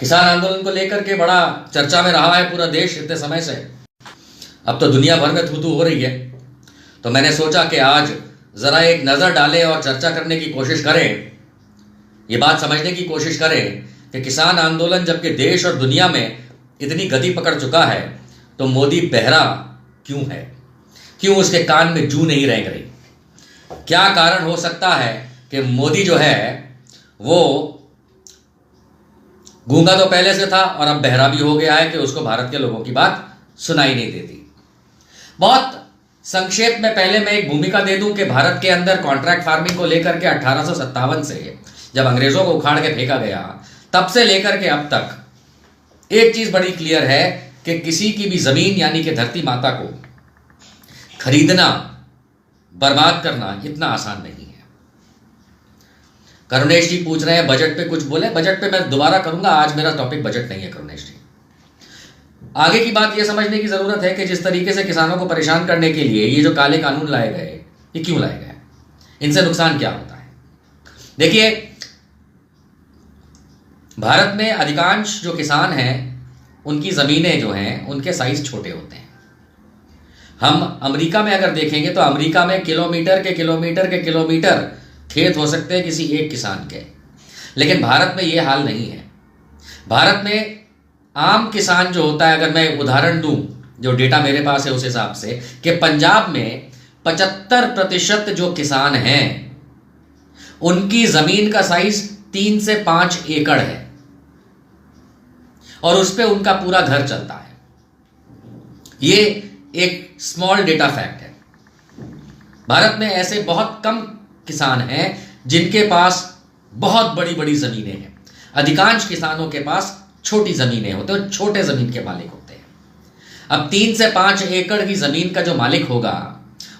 किसान आंदोलन को लेकर के बड़ा चर्चा में रहा है पूरा देश इतने समय से। अब तो दुनिया भर में थू-थू हो रही है, तो मैंने सोचा कि आज ज़रा एक नज़र डालें और चर्चा करने की कोशिश करें, ये बात समझने की कोशिश करें कि किसान आंदोलन जबकि देश और दुनिया में इतनी गति पकड़ चुका है तो मोदी बहरा क्यों है, क्यों उसके कान में जू नहीं रेंग रही। क्या कारण हो सकता है कि मोदी जो है वो गूंगा तो पहले से था और अब बहरा भी हो गया है कि उसको भारत के लोगों की बात सुनाई नहीं देती। बहुत संक्षेप में पहले मैं एक भूमिका दे दूं कि भारत के अंदर कॉन्ट्रैक्ट फार्मिंग को लेकर के 1857 से जब अंग्रेजों को उखाड़ के फेंका गया तब से लेकर के अब तक एक चीज बड़ी क्लियर है कि किसी की भी जमीन यानी कि धरती माता को खरीदना, बर्बाद करना इतना आसान नहीं है। करुणेश जी पूछ रहे हैं बजट पे कुछ बोले। बजट पे मैं दोबारा करूंगा, आज मेरा टॉपिक बजट नहीं है करुणेश जी। आगे की बात यह समझने की जरूरत है कि जिस तरीके से किसानों को परेशान करने के लिए ये जो काले कानून लाए गए, ये क्यों लाए गए, इनसे नुकसान क्या होता है। देखिए, भारत में अधिकांश जो किसान हैं उनकी जमीनें जो हैं उनके साइज छोटे होते हैं। हम अमेरिका में अगर देखेंगे तो अमेरिका में किलोमीटर के किलोमीटर खेत हो सकते हैं किसी एक किसान के, लेकिन भारत में यह हाल नहीं है। भारत में आम किसान जो होता है, अगर मैं उदाहरण दूं जो डेटा मेरे पास है उस हिसाब से, कि पंजाब में 75% जो किसान हैं उनकी जमीन का साइज 3 से 5 एकड़ है और उस पर उनका पूरा घर चलता है। ये एक स्मॉल डेटा फैक्ट है। भारत में ऐसे बहुत कम किसान हैं जिनके पास बहुत बड़ी बड़ी जमीनें हैं। अधिकांश किसानों के पास छोटी जमीनें होते हैं, छोटे जमीन के मालिक होते हैं। अब 3 से 5 एकड़ की जमीन का जो मालिक होगा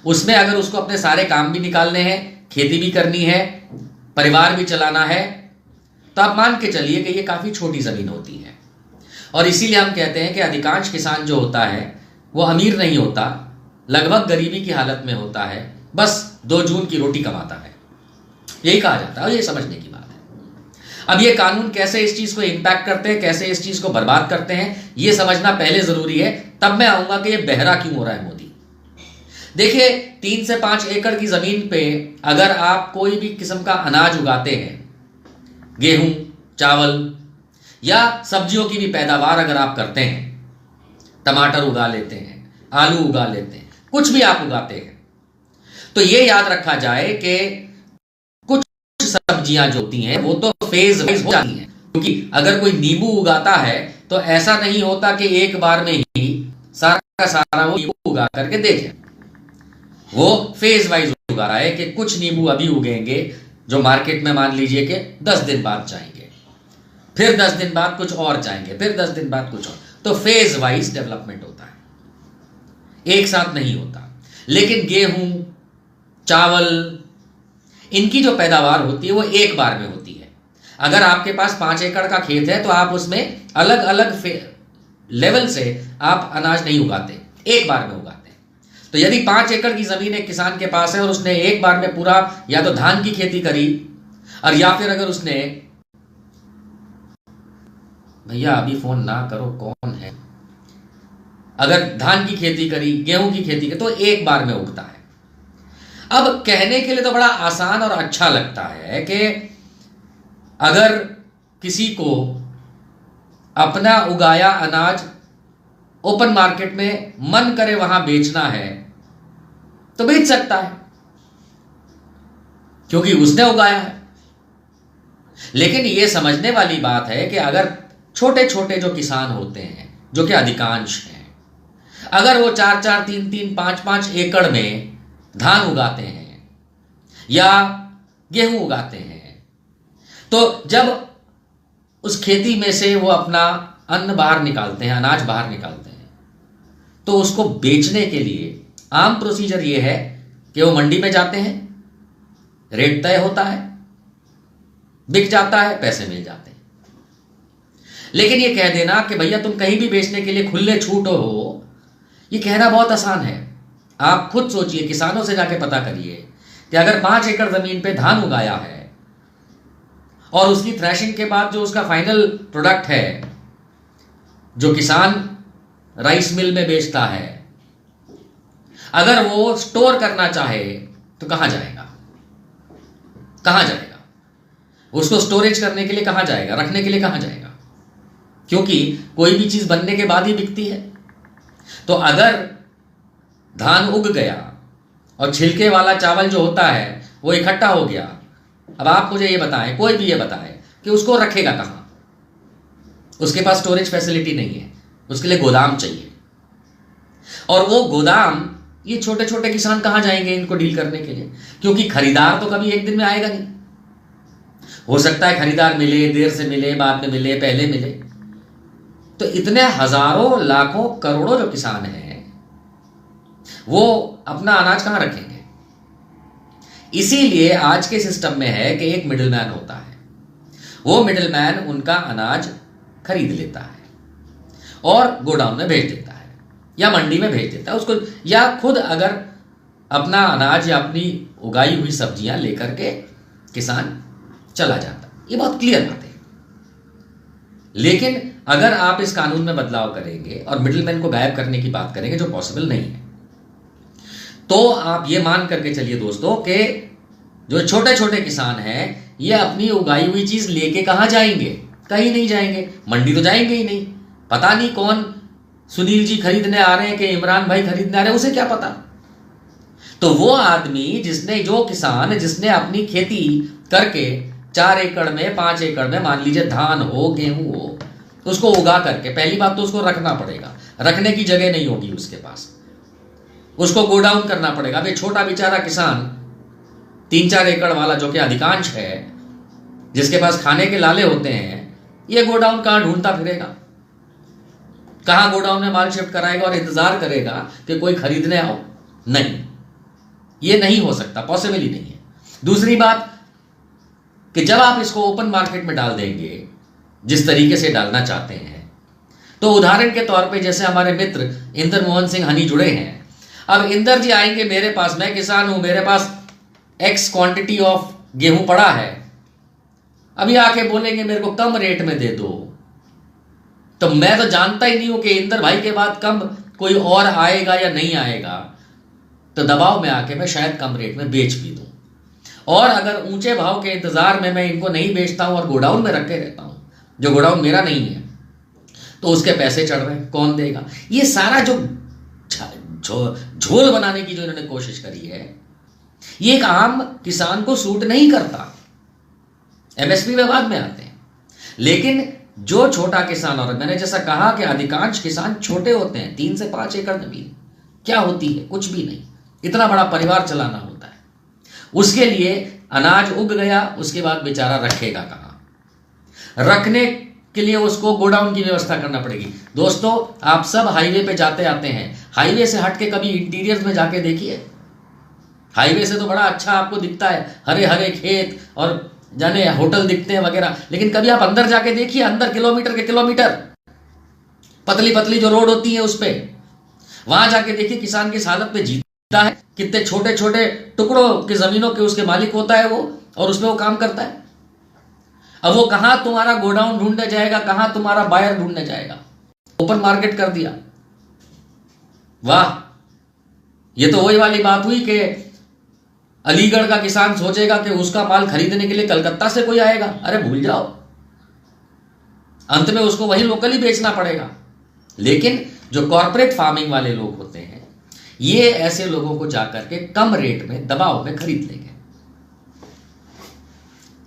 उसमें अगर उसको अपने सारे काम भी निकालने हैं, खेती भी करनी है, परिवार भी चलाना है, तो आप मान के चलिए कि ये काफी छोटी जमीन होती है। और इसीलिए हम कहते हैं कि अधिकांश किसान जो होता है वो अमीर नहीं होता, लगभग गरीबी की हालत में होता है, बस 2 जून की रोटी कमाता है, यही कहा जाता है। और ये समझने की बात है। अब ये कानून कैसे इस चीज को इंपैक्ट करते हैं, कैसे इस चीज को बर्बाद करते हैं, ये समझना पहले जरूरी है, तब मैं आऊंगा कि ये बहरा क्यों हो रहा है मोदी। देखिए, 3 से 5 एकड़ की जमीन पे अगर आप कोई भी किस्म का अनाज उगाते हैं, गेहूं, चावल या सब्जियों की भी पैदावार अगर आप करते हैं, टमाटर उगा लेते हैं, आलू उगा लेते हैं, कुछ भी आप उगाते हैं, तो ये याद रखा जाए कि कुछ सब्जियां जो होती हैं वो तो फेज वाइज हो जाती हैं। क्योंकि अगर कोई नींबू उगाता है तो ऐसा नहीं होता कि एक बार में ही सारा का सारा वो नींबू उगा करके देखे। वो फेज वाइज उगा रहा है कि कुछ नींबू अभी उगेंगे जो मार्केट में मान लीजिए कि 10 दिन बाद जाएंगे, फिर 10 दिन बाद कुछ और जाएंगे, फिर 10 दिन बाद कुछ और। तो फेज वाइज डेवलपमेंट होता है, एक साथ नहीं होता। लेकिन गेहूं, चावल, इनकी जो पैदावार होती है वो एक बार में होती है। अगर आपके पास 5 एकड़ का खेत है तो आप उसमें अलग अलग लेवल से आप अनाज नहीं उगाते, एक बार में उगाते हैं। तो यदि 5 एकड़ की जमीन एक किसान के पास है और उसने एक बार में पूरा या तो धान की खेती करी, और या फिर अगर उसने, भैया अभी फोन ना करो, कौन है, अगर धान की खेती करी, गेहूं की खेती करी, तो एक बार में उगता है। अब कहने के लिए तो बड़ा आसान और अच्छा लगता है कि अगर किसी को अपना उगाया अनाज ओपन मार्केट में मन करे वहां बेचना है तो बेच सकता है, क्योंकि उसने उगाया है। लेकिन यह समझने वाली बात है कि अगर छोटे छोटे जो किसान होते हैं, जो कि अधिकांश हैं, अगर वो 4-4, 3-3, 5-5 एकड़ में धान उगाते हैं या गेहूं उगाते हैं, तो जब उस खेती में से वो अपना अन्न बाहर निकालते हैं, अनाज बाहर निकालते हैं, तो उसको बेचने के लिए आम प्रोसीजर ये है कि वो मंडी में जाते हैं, रेट तय होता है, बिक जाता है, पैसे मिल जाते हैं। लेकिन ये कह देना कि भैया तुम कहीं भी बेचने के लिए खुले छूट हो, ये कहना बहुत आसान है। आप खुद सोचिए, किसानों से जाके पता करिए कि अगर 5 एकड़ जमीन पे धान उगाया है और उसकी थ्रैशिंग के बाद जो उसका फाइनल प्रोडक्ट है जो किसान राइस मिल में बेचता है, अगर वो स्टोर करना चाहे तो कहां जाएगा? कहां जाएगा? उसको स्टोरेज करने के लिए कहां जाएगा? रखने के लिए कहां जाएगा? क्योंकि कोई भी चीज बनने के बाद ही बिकती है। तो अगर धान उग गया और छिलके वाला चावल जो होता है वो इकट्ठा हो गया, अब आप मुझे ये बताएं, कोई भी ये बताए कि उसको रखेगा कहां? उसके पास स्टोरेज फैसिलिटी नहीं है, उसके लिए गोदाम चाहिए। और वो गोदाम ये छोटे छोटे किसान कहां जाएंगे इनको डील करने के लिए? क्योंकि खरीदार तो कभी एक दिन में आएगा नहीं। हो सकता है खरीदार मिले, देर से मिले, बाद में मिले, पहले मिले। तो इतने हजारों लाखों करोड़ों जो किसान हैं वो अपना अनाज कहां रखेंगे? इसीलिए आज के सिस्टम में है कि एक मिडिलमैन होता है, वो मिडिलमैन उनका अनाज खरीद लेता है और गोडाउन में भेज देता है या मंडी में भेज देता है उसको, या खुद अगर अपना अनाज या अपनी उगाई हुई सब्जियां लेकर के किसान चला जाता। ये बहुत क्लियर बात है। लेकिन अगर आप इस कानून में बदलाव करेंगे और मिडिलमैन को गायब करने की बात करेंगे, जो पॉसिबल नहीं है, तो आप ये मान करके चलिए दोस्तों कि जो छोटे छोटे किसान हैं ये अपनी उगाई हुई चीज लेके कहां जाएंगे? कहीं नहीं जाएंगे। मंडी तो जाएंगे ही नहीं। पता नहीं कौन सुनील जी खरीदने आ रहे हैं कि इमरान भाई खरीदने आ रहे हैं, उसे क्या पता। तो वो आदमी जो किसान जिसने अपनी खेती करके 4 एकड़ में, 5 एकड़ में, मान लीजिए धान हो, गेहूं हो, उसको उगा करके, पहली बात तो उसको रखना पड़ेगा, रखने की जगह नहीं होगी उसके पास, उसको गोडाउन करना पड़ेगा। अब छोटा बेचारा किसान 3-4 एकड़ वाला जो कि अधिकांश है, जिसके पास खाने के लाले होते हैं, ये गोडाउन कहां ढूंढता फिरेगा? कहां गोडाउन में माल शिफ्ट कराएगा और इंतजार करेगा कि कोई खरीदने आओ? नहीं, ये नहीं हो सकता, पॉसिबल ही नहीं है। दूसरी बात कि जब आप इसको ओपन मार्केट में डाल देंगे जिस तरीके से डालना चाहते हैं, तो उदाहरण के तौर पे जैसे हमारे मित्र इंदर मोहन सिंह हनी जुड़े हैं, अब इंदर जी आएंगे मेरे पास, मैं किसान हूं, मेरे पास एक्स क्वांटिटी ऑफ गेहूं पड़ा है, अभी आके बोलेंगे मेरे को कम रेट में दे दो, तो मैं तो जानता ही नहीं हूं कि इंदर भाई के बाद कम कोई और आएगा या नहीं आएगा, तो दबाव में आके मैं शायद कम रेट में बेच भी दूं। और अगर ऊंचे भाव के इंतजार में मैं इनको नहीं बेचता हूं और गोडाउन में रखे रहता हूं, जो गोडाउन मेरा नहीं है, तो उसके पैसे चढ़ रहे हैं, कौन देगा? ये सारा जो झोल बनाने की जो इन्होंने कोशिश करी है, ये एक आम किसान को सूट नहीं करता। एमएसपी में बाद में आते हैं, लेकिन जो छोटा किसान, और मैंने जैसा कहा कि अधिकांश किसान छोटे होते हैं, 3 से 5 एकड़ जमीन क्या होती है? कुछ भी नहीं। इतना बड़ा परिवार चलाना होता है, उसके लिए अनाज उग गया, उसके बाद बेचारा रखेगा कहां? रखने के लिए उसको गोडाउन की व्यवस्था करना पड़ेगी। दोस्तों, आप सब हाईवे पे जाते आते हैं, हाईवे से हट के कभी इंटीरियर्स में जाके देखिए। हाईवे से तो बड़ा अच्छा आपको दिखता है, हरे हरे खेत और जाने होटल दिखते हैं वगैरह, लेकिन कभी आप अंदर जाके देखिए, अंदर किलोमीटर के किलोमीटर पतली पतली जो रोड होती है उस पे, वहां जाके देखिए किसान किस हालत में जीता है, कितने छोटे छोटे टुकड़ों की जमीनों के उसके मालिक होता है वो, और उसमें वो काम करता है। अब वो कहां तुम्हारा गोडाउन ढूंढने जाएगा, कहां तुम्हारा बायर ढूंढने जाएगा? ओपन मार्केट कर दिया। वाह, ये तो वही वाली बात हुई कि अलीगढ़ का किसान सोचेगा कि उसका माल खरीदने के लिए कलकत्ता से कोई आएगा। अरे भूल जाओ, अंत में उसको वही लोकली बेचना पड़ेगा। लेकिन जो कॉर्पोरेट फार्मिंग वाले लोग होते हैं, ये ऐसे लोगों को जाकर के कम रेट में, दबाव में खरीद लेंगे।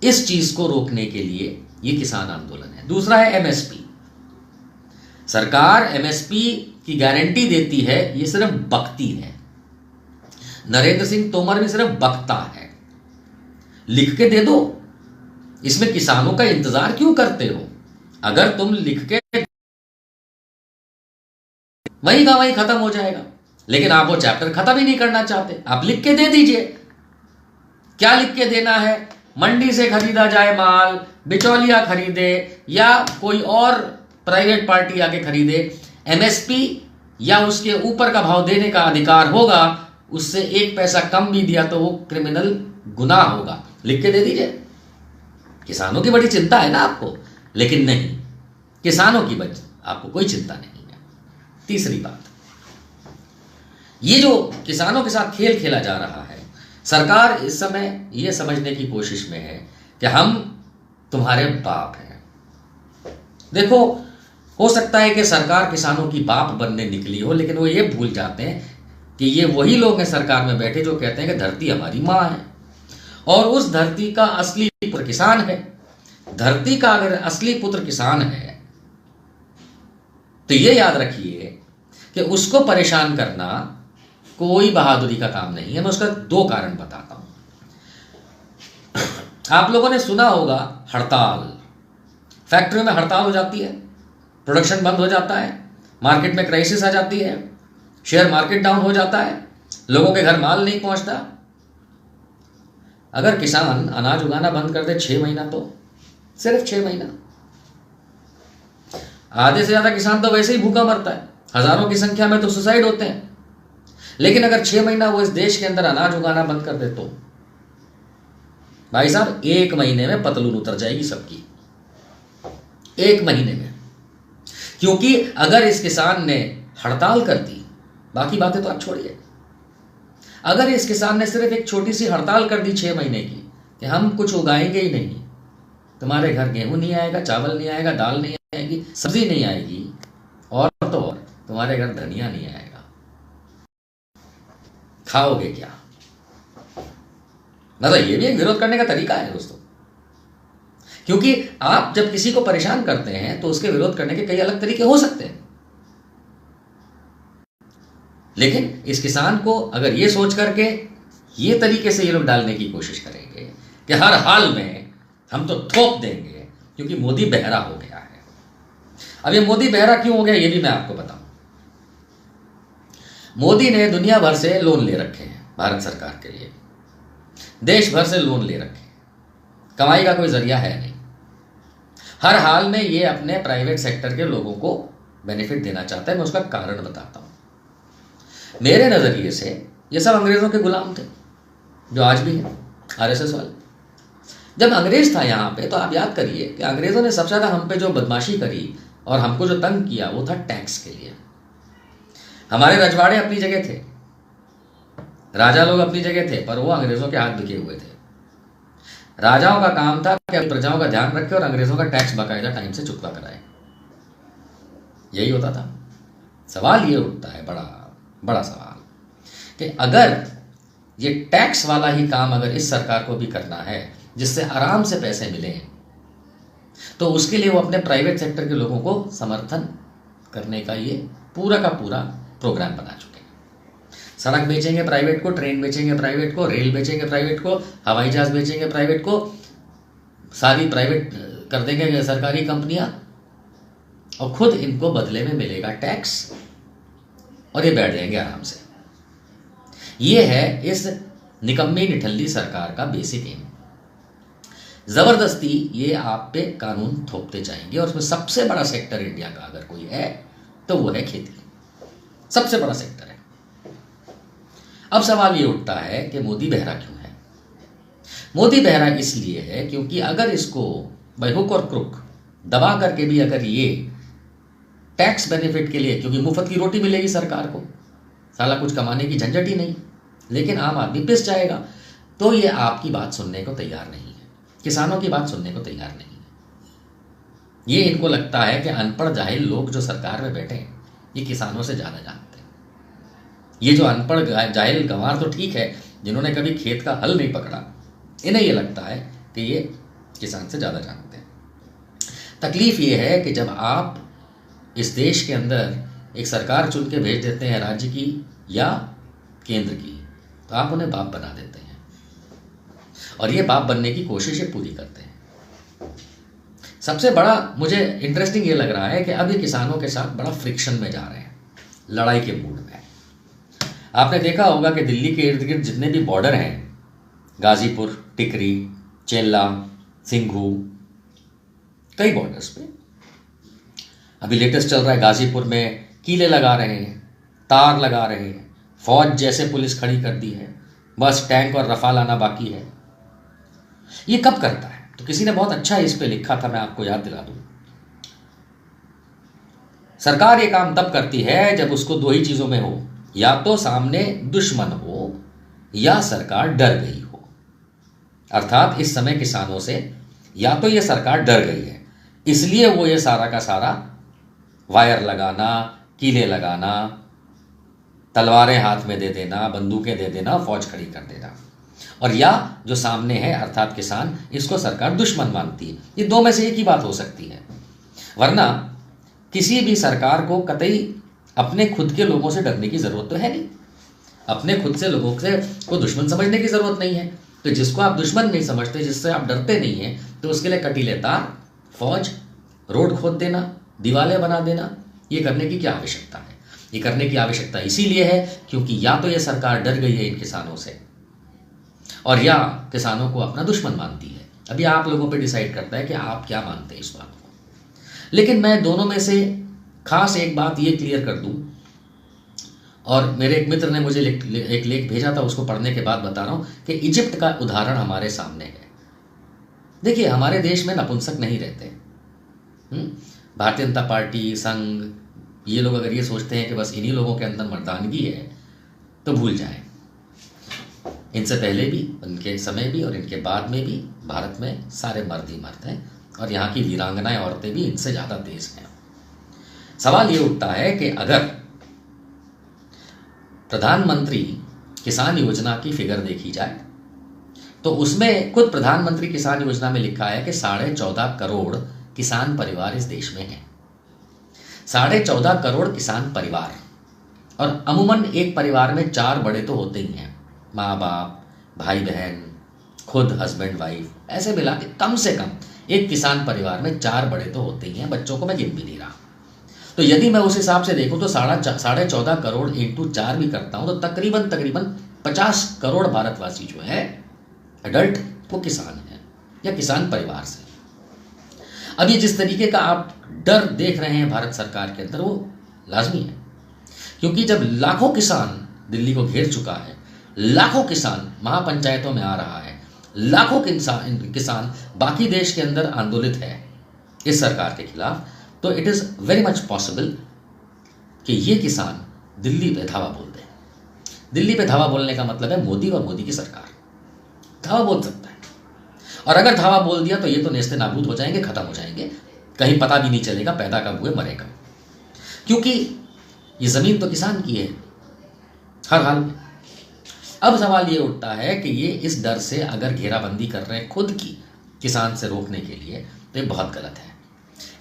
इस चीज को रोकने के लिए ये किसान आंदोलन है। दूसरा है एमएसपी। सरकार एमएसपी की गारंटी देती है, ये सिर्फ बकती है। नरेंद्र सिंह तोमर भी सिर्फ बकता है। लिख के दे दो, इसमें किसानों का इंतजार क्यों करते हो? अगर तुम लिख के, वही का वही खत्म हो जाएगा। लेकिन आप वो चैप्टर खत्म ही नहीं करना चाहते, आप लिख के दे दीजिए। क्या लिख के देना है? मंडी से खरीदा जाए माल, बिचौलिया खरीदे या कोई और प्राइवेट पार्टी आके खरीदे, एमएसपी या उसके ऊपर का भाव देने का अधिकार होगा। उससे 1 पैसा कम भी दिया तो वो क्रिमिनल गुनाह होगा। लिख के दे दीजिए। किसानों की बड़ी चिंता है ना आपको, लेकिन नहीं, किसानों की आपको कोई चिंता नहीं है। तीसरी बात, ये जो किसानों के साथ खेल खेला जा रहा है, सरकार इस समय ये समझने की कोशिश में है कि हम तुम्हारे बाप हैं। देखो, हो सकता है कि सरकार किसानों की बाप बनने निकली हो, लेकिन वो ये भूल जाते हैं कि ये वही लोग हैं सरकार में बैठे जो कहते हैं कि धरती हमारी माँ है और उस धरती का असली पुत्र किसान है। धरती का अगर असली पुत्र किसान है तो ये याद रखिए कि उसको परेशान करना कोई बहादुरी का काम नहीं है। मैं उसका दो कारण बताता हूं। आप लोगों ने सुना होगा हड़ताल, फैक्ट्रियों में हड़ताल हो जाती है, प्रोडक्शन बंद हो जाता है, मार्केट में क्राइसिस आ जाती है, शेयर मार्केट डाउन हो जाता है, लोगों के घर माल नहीं पहुंचता। अगर किसान अनाज उगाना बंद कर दे 6 महीना, तो सिर्फ 6 महीना, आधे से ज्यादा किसान तो वैसे ही भूखा मरता है, हजारों की संख्या में तो सुसाइड होते हैं। लेकिन अगर 6 महीना वो इस देश के अंदर अनाज उगाना बंद कर दे तो भाई साहब 1 महीने में पतलून उतर जाएगी सबकी, 1 महीने में। क्योंकि अगर इस किसान ने हड़ताल कर दी, बाकी बातें तो आप छोड़िए, अगर इस किसान ने सिर्फ एक छोटी सी हड़ताल कर दी 6 महीने की कि हम कुछ उगाएंगे ही नहीं, तुम्हारे घर गेहूं नहीं आएगा, चावल नहीं आएगा, दाल नहीं आएगी, सब्जी नहीं आएगी, और तो और तुम्हारे घर धनिया नहीं आएगा, खाओगे क्या? मतलब ये भी एक विरोध करने का तरीका है दोस्तों। क्योंकि आप जब किसी को परेशान करते हैं तो उसके विरोध करने के कई अलग तरीके हो सकते हैं, लेकिन इस किसान को अगर ये सोच करके ये तरीके से ये लोग डालने की कोशिश करेंगे कि हर हाल में हम तो थोप देंगे क्योंकि मोदी बहरा हो गया है। अब ये मोदी बहरा क्यों हो गया ये भी मैं आपको बताऊं। मोदी ने दुनिया भर से लोन ले रखे हैं भारत सरकार के लिए, देश भर से लोन ले रखे हैं, कमाई का कोई जरिया है नहीं। हर हाल में ये अपने प्राइवेट सेक्टर के लोगों को बेनिफिट देना चाहता है। मैं उसका कारण बताता हूं। मेरे नजरिए से ये सब अंग्रेजों के गुलाम थे जो आज भी हैं, आरएसएस वाले। जब अंग्रेज था यहाँ पे तो आप याद करिए कि अंग्रेजों ने सबसे ज्यादा हम पे जो बदमाशी करी और हमको जो तंग किया वो था टैक्स के लिए। हमारे रजवाड़े अपनी जगह थे, राजा लोग अपनी जगह थे, पर वो अंग्रेजों के हाथ बिके हुए थे। राजाओं का काम था कि अपनी प्रजाओं का ध्यान रखे और अंग्रेजों का टैक्स बाकायदा टाइम से चुकता कराए, यही होता था। सवाल ये उठता है, बड़ा बड़ा सवाल, कि अगर ये टैक्स वाला ही काम अगर इस सरकार को भी करना है जिससे आराम से पैसे मिले, तो उसके लिए वो अपने प्राइवेट सेक्टर के लोगों को समर्थन करने का ये पूरा का पूरा प्रोग्राम बना चुके हैं। सड़क बेचेंगे प्राइवेट को, ट्रेन बेचेंगे प्राइवेट को, रेल बेचेंगे प्राइवेट को, हवाई जहाज बेचेंगे प्राइवेट को, सारी प्राइवेट कर देंगे सरकारी कंपनियां, और खुद इनको बदले में मिलेगा टैक्स, और ये बैठ जाएंगे आराम से। ये है इस निकम्मी निठल्ली सरकार का बेसिक एम। जबरदस्ती ये आप पे कानून थोपते जाएंगे, और उसमें सबसे बड़ा सेक्टर इंडिया का अगर कोई है तो वो है खेती, सबसे बड़ा सेक्टर है। अब सवाल ये उठता है कि मोदी बहरा क्यों है? मोदी बहरा इसलिए है क्योंकि अगर इसको बाय हुक और क्रुक दबा करके भी अगर ये टैक्स बेनिफिट के लिए, क्योंकि मुफ्त की रोटी मिलेगी सरकार को, साला कुछ कमाने की झंझट ही नहीं, लेकिन आम आदमी पिस जाएगा, तो ये आपकी बात सुनने को तैयार नहीं है, किसानों की बात सुनने को तैयार नहीं है। ये इनको लगता है कि अनपढ़ जाहिल लोग जो सरकार में बैठे हैं ये किसानों से ज़्यादा जानते हैं। ये जो अनपढ़ जाहिल गंवार तो ठीक है, जिन्होंने कभी खेत का हल नहीं पकड़ा, इन्हें ये लगता है कि ये किसान से ज़्यादा जानते हैं। तकलीफ ये है कि जब आप इस देश के अंदर एक सरकार चुन के भेज देते हैं राज्य की या केंद्र की, तो आप उन्हें बाप बना देते हैं, और ये बाप बनने की कोशिशें पूरी करते हैं। सबसे बड़ा मुझे इंटरेस्टिंग ये लग रहा है कि अब ये किसानों के साथ बड़ा फ्रिक्शन में जा रहे हैं, लड़ाई के मूड में। आपने देखा होगा कि दिल्ली के इर्द गिर्द जितने भी बॉर्डर हैं, गाजीपुर, टिकरी, चेल्ला, सिंघू, कई बॉर्डर्स पे अभी लेटेस्ट चल रहा है, गाजीपुर में कीले लगा रहे हैं, तार लगा रहे हैं, फौज जैसे पुलिस खड़ी कर दी है, बस टैंक और रफाल आना बाकी है। ये कब करता है? तो किसी ने बहुत अच्छा इस पे लिखा था, मैं आपको याद दिला दूं। सरकार ये काम तब करती है जब उसको दो ही चीजों में हो, या तो सामने दुश्मन हो या सरकार डर गई हो। अर्थात इस समय किसानों से या तो ये सरकार डर गई है, इसलिए वो ये सारा का सारा वायर लगाना, कीले लगाना, तलवारें हाथ में दे देना, बंदूकें दे देना, फौज खड़ी कर देना, और या जो सामने है अर्थात किसान, इसको सरकार दुश्मन मानती है। ये दो में से एक ही बात हो सकती है, वरना किसी भी सरकार को कतई अपने खुद के लोगों से डरने की जरूरत तो है नहीं। अपने खुद से लोगों से को दुश्मन समझने की जरूरत नहीं है। तो जिसको आप दुश्मन नहीं समझते, जिससे आप डरते नहीं हैं, तो उसके लिए कटीले तार, फौज, रोड खोद देना, दीवारें बना देना, ये करने की क्या आवश्यकता है? ये करने की आवश्यकता इसीलिए है क्योंकि या तो ये सरकार डर गई है इन किसानों से, और या किसानों को अपना दुश्मन मानती है। अभी आप लोगों पे डिसाइड करता है कि आप क्या मानते हैं इस बात को। लेकिन मैं दोनों में से खास एक बात ये क्लियर कर दूं, और मेरे एक मित्र ने मुझे एक लेख भेजा था, उसको पढ़ने के बाद बता रहा हूं कि इजिप्ट का उदाहरण हमारे सामने है। देखिए, हमारे देश में नपुंसक नहीं रहते। भारतीय जनता पार्टी, संघ, ये लोग अगर ये सोचते हैं कि बस इन्हीं लोगों के अंदर मर्दानगी है, तो भूल जाएं। इनसे पहले भी, इनके समय भी और इनके बाद में भी भारत में सारे मर्द ही मर्द हैं, और यहाँ की वीरांगनाएं औरतें भी इनसे ज़्यादा तेज हैं। सवाल ये उठता है कि अगर प्रधानमंत्री किसान योजना की फिगर देखी जाए, तो उसमें खुद प्रधानमंत्री किसान योजना में लिखा है कि 14.5 करोड़ किसान परिवार इस देश में हैं। 14.5 करोड़ किसान परिवार, और अमूमन एक परिवार में 4 बड़े तो होते ही हैं, माँ बाप, भाई बहन, खुद हस्बैंड वाइफ, ऐसे मिला के कम से कम एक किसान परिवार में 4 बड़े तो होते ही हैं। बच्चों को मैं गिन भी नहीं रहा। तो यदि मैं उस हिसाब से देखूं तो 14.5 करोड़ इंटू 4 भी करता हूं, तो तकरीबन 50 करोड़ भारतवासी जो है एडल्ट, वो किसान है या किसान परिवार से। अब ये जिस तरीके का आप डर देख रहे हैं भारत सरकार के अंदर, वो लाजमी है, क्योंकि जब लाखों किसान दिल्ली को घेर चुका है, लाखों किसान महापंचायतों में आ रहा है, लाखों किसान बाकी देश के अंदर आंदोलित है इस सरकार के खिलाफ, तो it is very much possible कि ये किसान दिल्ली पे धावा बोल दें। दिल्ली पे धावा बोलने का मतलब है मोदी और मोदी की सरकार धावा बोल सकता है, और अगर धावा बोल दिया तो ये तो नेस्ते नाबूद हो जाएंगे, खत्म हो जाएंगे, कहीं पता भी नहीं चलेगा पैदा कब हुए, मरे कब, क्योंकि ये ज़मीन तो किसान की है हर हाल में। अब सवाल ये उठता है कि ये इस डर से अगर घेराबंदी कर रहे हैं खुद की किसान से रोकने के लिए, तो ये बहुत गलत है।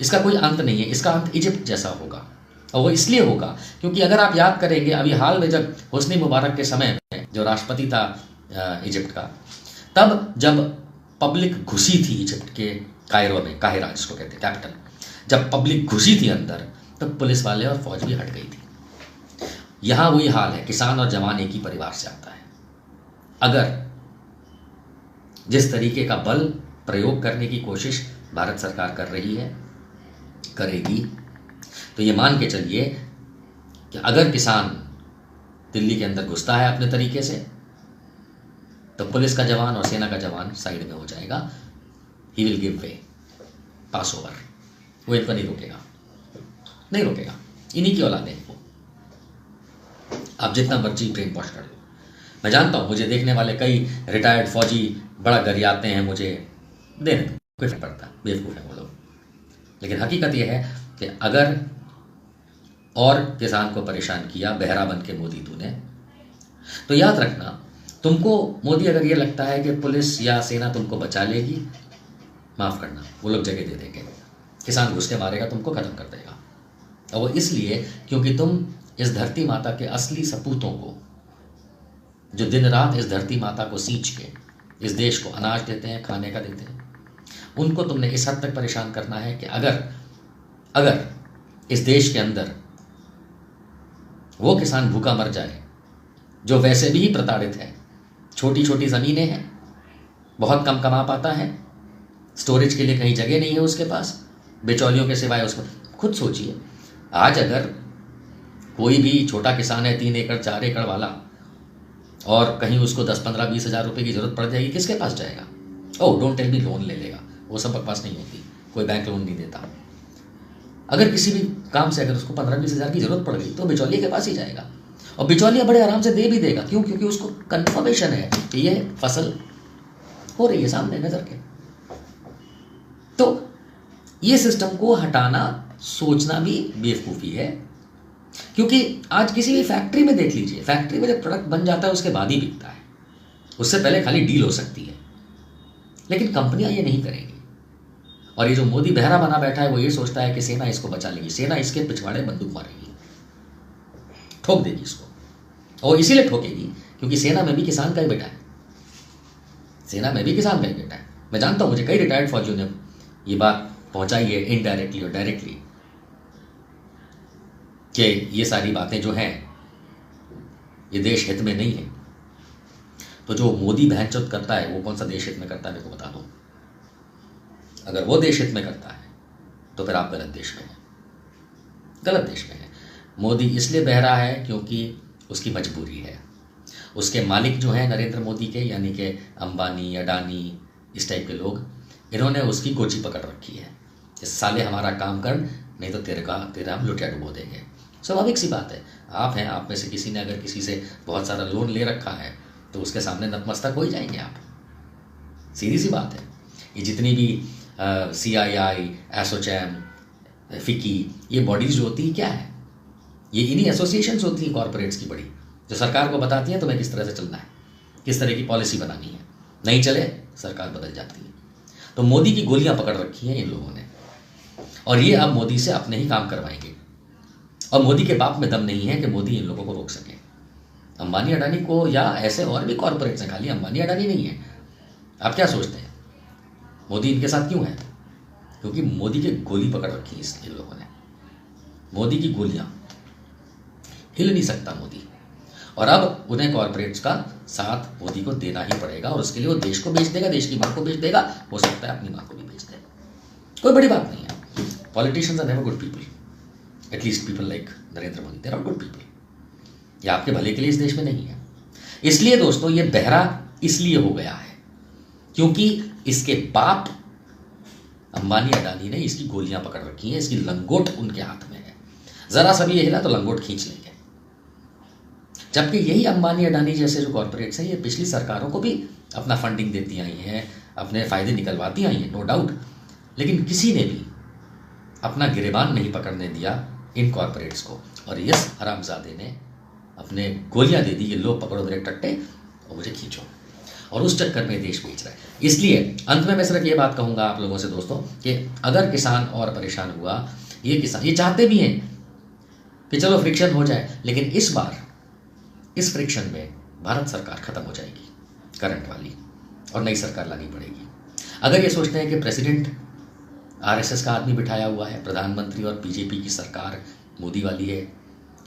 इसका कोई अंत नहीं है। इसका अंत इजिप्ट जैसा होगा, और वो इसलिए होगा क्योंकि अगर आप याद करेंगे, अभी हाल में जब हुस्नी मुबारक के समय में जो राष्ट्रपति था इजिप्ट का, तब जब पब्लिक घुसी थी इजिप्ट के कायरो में, काहिरा जिसको कहते हैं कैपिटल, जब पब्लिक घुसी थी अंदर, तब पुलिस वाले और फौज भी हट गई थी। यहाँ वही हाल है, किसान और जवान एक ही परिवार से आता है। अगर जिस तरीके का बल प्रयोग करने की कोशिश भारत सरकार कर रही है, करेगी, तो ये मान के चलिए कि अगर किसान दिल्ली के अंदर घुसता है अपने तरीके से, तो पुलिस का जवान और सेना का जवान साइड में हो जाएगा, he will give way, pass over, वो इनको नहीं रोकेगा, नहीं रोकेगा। इन्हीं की औलाद है वो, आप जितना मर्जी ब्रेन वॉश कर लो। मैं जानता हूँ मुझे देखने वाले कई रिटायर्ड फौजी बड़ा गरियाते हैं, मुझे देने दो, कोई फर्क पड़ता, बेवकूफ़ है वो लोग। लेकिन हकीकत यह है कि अगर और किसान को परेशान किया बहरा बन के मोदी तूने, तो याद रखना, तुमको मोदी अगर ये लगता है कि पुलिस या सेना तुमको बचा लेगी, माफ़ करना, वो लोग जगह दे देंगे, किसान घुस के मारेगा, तुमको ख़त्म कर देगा। और वो इसलिए क्योंकि तुम इस धरती माता के असली सपूतों को, जो दिन रात इस धरती माता को सींच के इस देश को अनाज देते हैं, खाने का देते हैं, उनको तुमने इस हद तक परेशान करना है कि अगर इस देश के अंदर वो किसान भूखा मर जाए जो वैसे भी ही प्रताड़ित है, छोटी छोटी ज़मीनें हैं, बहुत कम कमा पाता है, स्टोरेज के लिए कहीं जगह नहीं है उसके पास, बिचौलियों के सिवाय उसको, खुद सोचिए, आज अगर कोई भी छोटा किसान है 3 एकड़ 4 एकड़ वाला, और कहीं उसको 10, 15, 20 हज़ार रुपये की ज़रूरत पड़ जाएगी, किसके पास जाएगा? Oh don't tell me loan ले लेगा। वो सब बकवास नहीं होती। कोई बैंक लोन नहीं देता। अगर किसी भी काम से अगर उसको 15-20 हज़ार की जरूरत पड़ गई तो बिचौलिए के पास ही जाएगा, और बिचौलिया बड़े आराम से दे भी देगा। क्यों? क्योंकि उसको कंफर्मेशन है कि ये फसल हो रही है सामने नजर के। तो ये सिस्टम को हटाना सोचना भी बेवकूफ़ी है, क्योंकि आज किसी भी फैक्ट्री में देख लीजिए, फैक्ट्री में जब प्रोडक्ट बन जाता है उसके बाद ही बिकता है, उससे पहले खाली डील हो सकती है। लेकिन कंपनियां ये नहीं करेंगी। और ये जो मोदी बहरा बना बैठा है वो ये सोचता है कि सेना इसको बचा लेगी, सेना इसके पिछवाड़े बंदूक मारेगी, ठोक देगी इसको। और इसीलिए ठोकेगी क्योंकि सेना में भी किसान का ही बेटा है, सेना में भी किसान का ही बेटा है। मैं जानता हूं, मुझे कई रिटायर्ड फौजियों ने ये बात पहुंचाई है इनडायरेक्टली और डायरेक्टली, कि ये सारी बातें जो हैं ये देश हित में नहीं है। तो जो मोदी बहनचोद करता है वो कौन सा देश हित में करता है मेरे को बता दो। अगर वो देश हित में करता है तो फिर आप गलत देश में हैं, गलत देश में हैं। मोदी इसलिए बह रहा है क्योंकि उसकी मजबूरी है। उसके मालिक जो हैं नरेंद्र मोदी के, यानी कि अंबानी, अडानी, इस टाइप के लोग, इन्होंने उसकी कोची पकड़ रखी है। इस साले हमारा काम कर, नहीं तो तेरा हम लुटिया डुबो देंगे। स्वाभाविक सी बात है, आप हैं, आप में से किसी ने अगर किसी से बहुत सारा लोन ले रखा है तो उसके सामने नतमस्तक हो ही जाएंगे आप। सीधी सी बात है। ये जितनी भी CII, एसोचैम, फिकी, ये बॉडीज जो होती है क्या है, ये इन्हीं एसोसिएशंस होती हैं कॉर्पोरेट्स की बड़ी, जो सरकार को बताती हैं तुम्हें किस तरह से चलना है, किस तरह की पॉलिसी बनानी है। नहीं चले सरकार बदल जाती है। तो मोदी की गोलियां पकड़ रखी हैं इन लोगों ने, और ये अब मोदी से अपने ही काम करवाएंगे। और मोदी के बाप में दम नहीं है कि मोदी इन लोगों को रोक सके। अंबानी अडानी को, या ऐसे और भी कॉर्पोरेट्स हैं, खाली अंबानी अडानी नहीं है। आप क्या सोचते हैं मोदी इनके साथ क्यों है? क्योंकि मोदी की गोली पकड़ रखी है इन लोगों ने। मोदी की गोलियां, हिल नहीं सकता मोदी। और अब उन्हें कॉर्पोरेट्स का साथ मोदी को देना ही पड़ेगा, और उसके लिए वो देश को बेच देगा, देश की मां को बेच देगा, हो सकता है अपनी मां को भी बेच दे। कोई बड़ी बात नहीं है। Politicians are never good people, at least people like Narendra Modi, they are good people. ये आपके भले के लिए इस देश में नहीं है। इसलिए दोस्तों ये बहरा इसलिए हो गया है क्योंकि इसके बाप अंबानी अडानी ने इसकी गोलियां पकड़ रखी हैं, इसकी लंगोट उनके हाथ में है। जरा सा भी ये हिला तो लंगोट खींच लेंगे। जबकि यही अंबानी अडानी जैसे जो कॉर्पोरेट्स हैं, ये पिछली सरकारों को भी अपना फंडिंग देती आई हैं, अपने फायदे निकलवाती आई हैं, नो डाउट। लेकिन किसी ने भी अपना गिरेबान नहीं पकड़ने दिया इन कॉर्पोरेट्स को। और इस हरामजादे ने अपने गोलियां दे दी, ये लो पकड़ो मेरे टट्टे और मुझे खींचो, और उस चक्कर में देश बेच रहा है। इसलिए अंत में मैं सिर्फ ये बात कहूँगा आप लोगों से दोस्तों कि अगर किसान और परेशान हुआ, ये किसान ये चाहते भी हैं कि चलो फ्रिक्शन हो जाए, लेकिन इस बार इस फ्रिक्शन में भारत सरकार खत्म हो जाएगी, करंट वाली, और नई सरकार लानी पड़ेगी। अगर ये सोचते हैं कि प्रेसिडेंट RSS का आदमी बिठाया हुआ है, प्रधानमंत्री और बीजेपी की सरकार मोदी वाली है,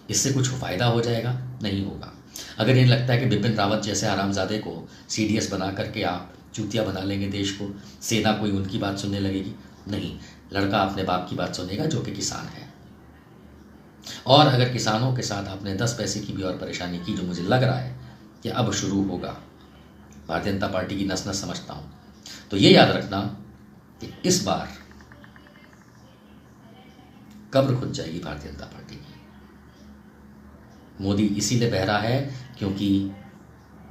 इससे कुछ फ़ायदा हो जाएगा, नहीं होगा। अगर ये लगता है कि बिपिन रावत जैसे आरामजादे को CDS बना करके आप चूतिया बना लेंगे देश को, सेना कोई उनकी बात सुनने लगेगी, नहीं, लड़का अपने बाप की बात सुनेगा जो कि किसान है। और अगर किसानों के साथ आपने 10 पैसे की भी और परेशानी की, जो मुझे लग रहा है कि अब शुरू होगा, भारतीय जनता पार्टी की नस नस समझता हूँ, तो ये याद रखना कि इस बार कब्र खुद जाएगी भारतीय जनता पार्टी की। मोदी इसीलिए बह रहा है क्योंकि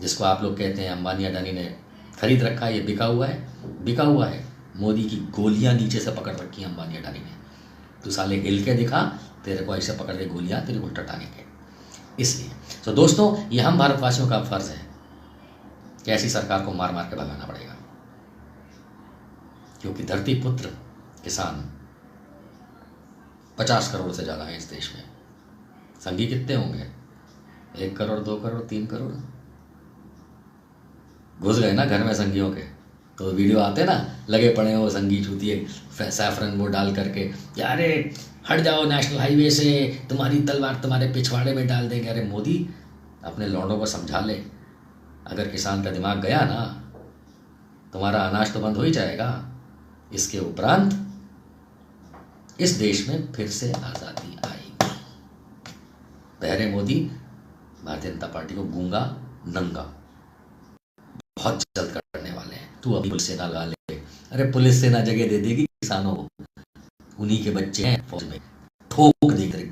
जिसको आप लोग कहते हैं अंबानी अडानी ने खरीद रखा है, ये बिका हुआ है, बिका हुआ है। मोदी की गोलियां नीचे से पकड़ रखी हैं अंबानी अडानी ने। तो साले हिल के दिखा, तेरे को ऐसे पकड़ के गोलियां तेरे को टटाने के। इसलिए तो दोस्तों ये हम भारतवासियों का फर्ज है कि ऐसी सरकार को मार मार के भगाना पड़ेगा, क्योंकि धरती पुत्र किसान 50 करोड़ से ज़्यादा है इस देश में। संगी कितने होंगे? 1 करोड़, 2 करोड़, 3 करोड़। घुस गए ना घर में संगियों के, तो वीडियो आते ना, लगे पड़े हो संगी चूतिए सैफरन वो डाल करके, अरे हट जाओ नेशनल हाईवे से, तुम्हारी तलवार तुम्हारे पिछवाड़े में डाल देंगे। अरे मोदी अपने लौंडों को समझा ले, अगर किसान का दिमाग गया ना, तुम्हारा अनाज तो बंद हो ही जाएगा। इसके उपरांत इस देश में फिर से आज़ादी आएगी। बहरे मोदी भारतीय जनता पार्टी को गूंगा नंगा बहुत जल्द करने वाले हैं। तू अभी सेना लगा ले, अरे पुलिस सेना जगह दे देगी किसानों को, उन्हीं के बच्चे हैं फौज में, ठोक दे करके